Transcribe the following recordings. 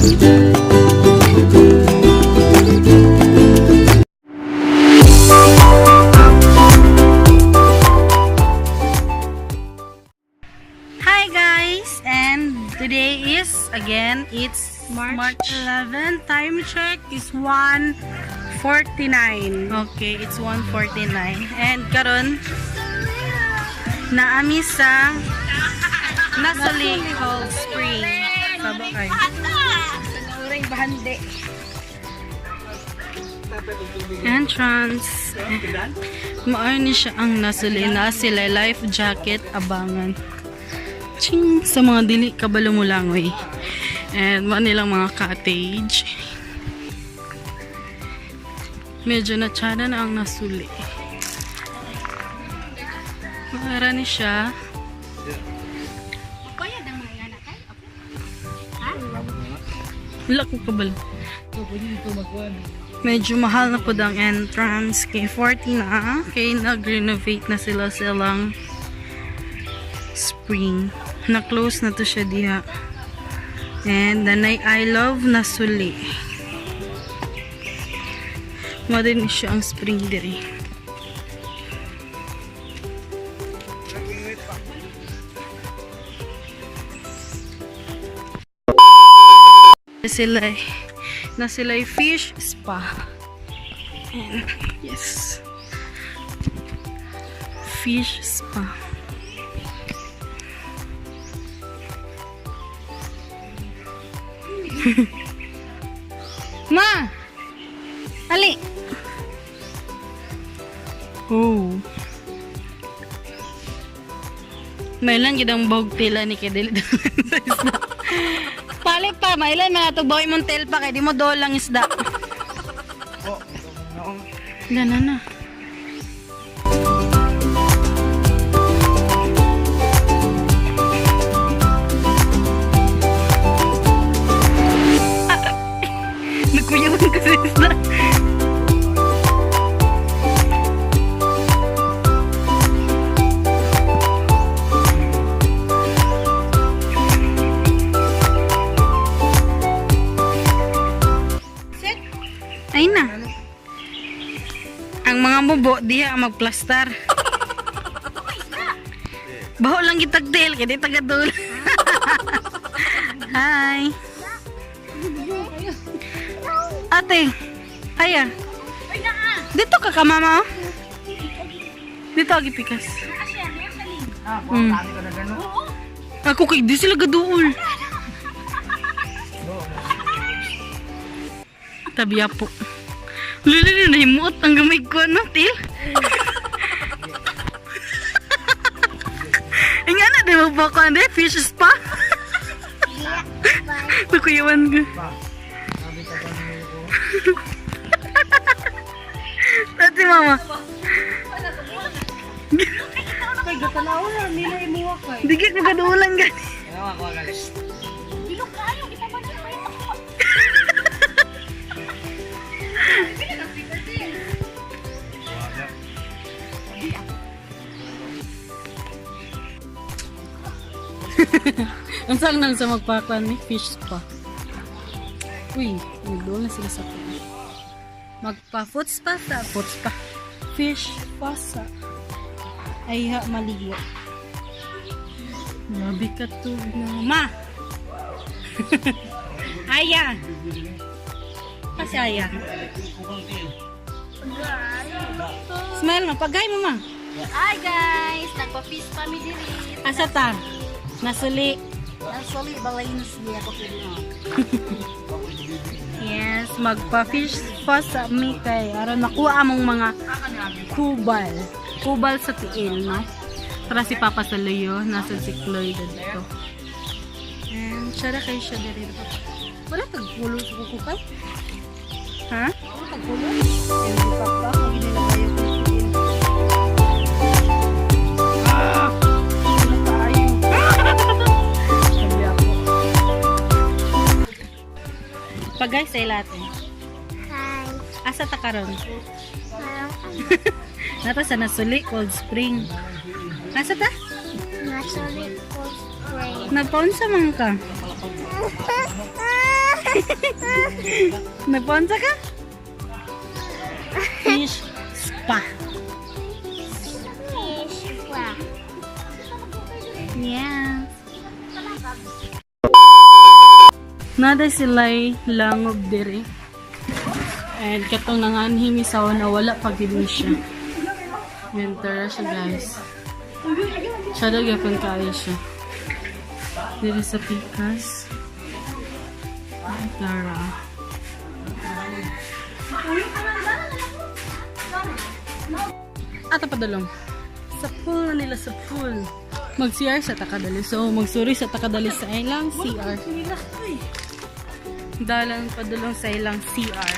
Hi guys, and today is again it's March 11. Time check is 1:49. Okay, it's 1:49. And karon naami sa Nasuli Cold Spring. Sabakay. Uring bahande. Entrance. Maay ni siya ang Nasuli na sila life jacket abangan. Ching, sa mga dili kabalo mo langoy. And mga nilang mga cottage. Medyo natsada na ang Nasuli. Maara ni siya. Wala ko kabalo. Medyo mahal na po ang entrance. Kay 40 na. Kay nag-renovate na sila silang spring. Na-close na to siya diha. And then I love Nasuli. Madin siya ang spring diri. Na sila fish spa. And yes. Fish spa. Ma! Ali! Oh. Mailan gidang bog tila ni Kedel. Pali pa, mailan mga ito boy mong tel pa kaya di mo dolang isda. Gana na. Nagkuyawan kasi isda. Ay na. Ang mga mubo diha ang magplastar. Baho lang gitagdel kaya di tagadol. Hi. Ate. Aya. Dito ka mama oh. Dito agi pikas. Ako kay di sila gaduol. Tabi po. Lulili na himuot ang gamay ko, no, Til? Ay nga na, di mo ba ko, ande? Fish spa? Nakuyawan ko. Tati, mama. Kay gatanaw na, nila imuwa kay. Digit mo gadulan gani. Ano ako galit? Bilog kayo, kita man yung may ako. Ang sang nang sa magpakuan ni fish spa. Uy, doon na sila sa kuwan. Magpa-foot spa sa foot spa. Fish spa sa ayha maligo. Grabe ka to na. Ma! Aya! Kasi aya. Smile na. Pagay mo, ma. Hi guys, nagpa-fish kami diri. Asa ta? Nasuli. Nasuli balains niya ko pili. Yes, magpa-fish spa sa mi kay aron makuha among mga kubal. Kubal sa tiil, no? Para si Papa sa Leo, nasa si Chloe dito. And siya kay siya dito. Wala tagpulo sa kukupay? Ha? Wala tagpulo? Yung di Papa, lagi nila tayo tiil. Ano tayo? Sabi ako. Pagay sa ilate. Hi. Asa ta karon? Nata sa Nasuli Cold Spring. Asa ta? Nasuli Cold Spring. Napaunsa man ka? Nagponsa ka? Fish spa. Yes. Nada sila'y langob diri. And katong nanganhimi sa na wala pag din siya. Winter siya guys. Siya daw gapon kaya siya. Diri sa pikas. Tara. Ata padulong. Sa pool na nila sa pool. Mag-CR sa Takadali. So, magsuri sa Takadali sa ilang CR. Dalang padulong sa ilang CR.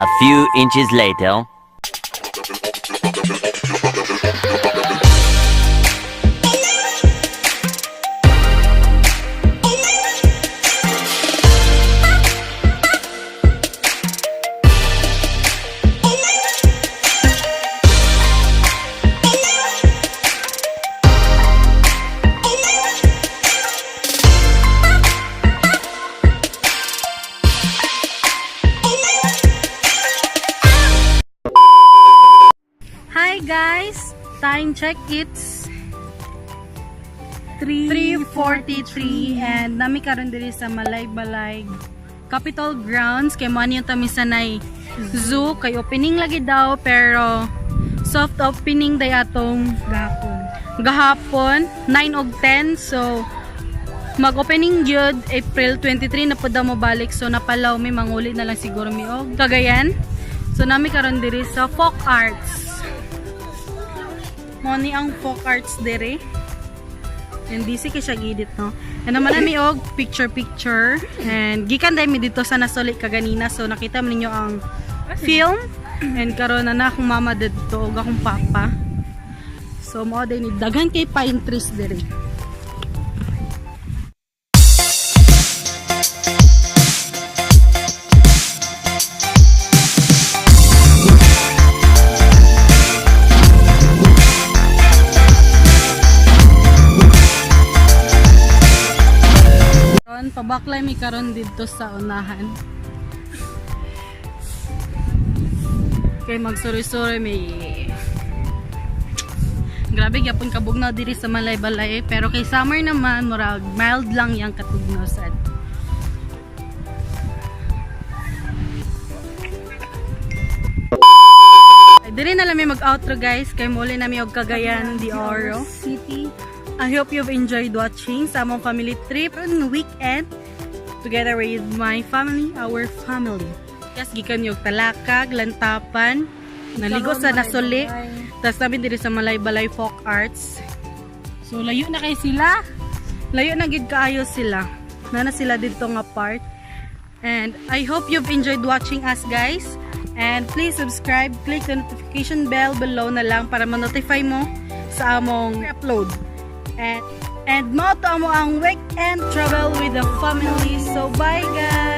A few inches later. Hi guys! Time check, it's 3:43 and nami karon diri sa Malay-Balay Capitol Grounds kay mo yung tamisanay zoo kay opening lagi daw pero soft opening day atong gahapon 9 og 10 so mag-opening jud April 23 na pud daw mo balik so napalaw may manguli na lang siguro mi og Cagayan so nami karon diri sa folk arts. Moni ang folk arts dire. And busy kay siya gidit no. And naman nami og picture and gikan dai mi dito sa Nasuli kaganina so nakita mo ninyo ang film and karon na akong mama dito og akong papa. So mao day ni daghan kay pine trees dire. Pabaklay mi karon dito sa unahan. Kay magsuri-suri may grabe gyapon kabugnaw diri sa Malay-Balay pero kay summer naman murag mild lang yang katugnaw sad. Diri na lang may mag-outro guys kay muli na mi og Cagayan de Oro City. I hope you've enjoyed watching sa among family trip on weekend together with my family, our family. Yes, gikan yung Talakag, Lantapan, naligo sa Nasuli, tapos namin diri sa Malay-Balay Folk Arts. So layo na kay sila. Layo na gid kaayo sila. Nana sila dito nga part. And I hope you've enjoyed watching us guys. And please subscribe, click the notification bell below na lang para ma-notify mo sa among upload. And mo to amo ang weekend travel with the family. So bye guys!